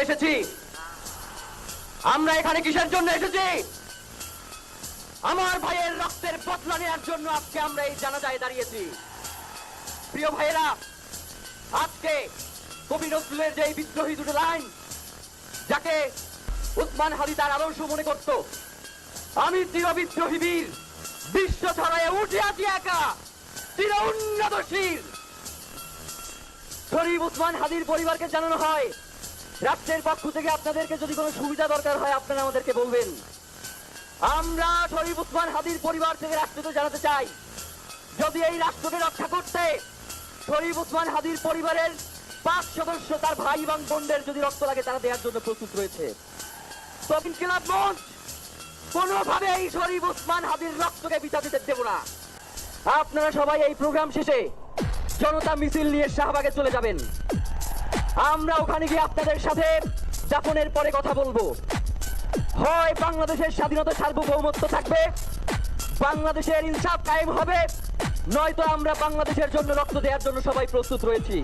এসেছি আমরা এখানে কিসের জন্য এসেছি? আমার ভাইয়ের রক্তের বদলা নেওয়ার জন্য আজকে আমরা এই জানাজায় দাঁড়িয়েছি। প্রিয় ভাইয়েরা, আজকে কবি নজরুলের যে বিদ্রোহী দুটো লাইন, যাকে উসমান হাদি তার আদর্শ মনে করত, আমি চির বিদ্রোহী বীর, বিশ্ব ছড়ায় উঠে আছি একা, চির উন্নতশীল। শরীফ উসমান হাদির পরিবারকে জানানো হয়, রাষ্ট্রের পক্ষ থেকে আপনাদেরকে যদি কোনো সুবিধা দরকার হয় আপনারা আমাদেরকে বলবেন। আমরা শরীফ উসমান হাদির পরিবার থেকে রাষ্ট্রকে জানাতে চাই, যদি এই রাষ্ট্রকে রক্ষা করতে শরীফ উসমান হাদির পরিবারের 5 সদস্য তার ভাই এবং বোনদের যদি রক্ত লাগে তারা দেওয়ার জন্য প্রস্তুত রয়েছে। তখন ক্লাব মঞ্চ কোনোভাবে এই শরীফ উসমান হাদির রক্তকে বিতা দিতে দেব না। আপনারা সবাই এই প্রোগ্রাম শেষে জনতা মিছিল নিয়ে শাহবাগে চলে যাবেন। আমরা ওখানে গিয়ে আপনাদের সাথে যাপনের পরে কথা বলবো। হয় বাংলাদেশের স্বাধীনতা সার্বভৌমত্ব থাকবে, বাংলাদেশের ইনসাফ কায়েম হবে, নয়তো আমরা বাংলাদেশের জন্য রক্ত দেওয়ার জন্য সবাই প্রস্তুত রয়েছি।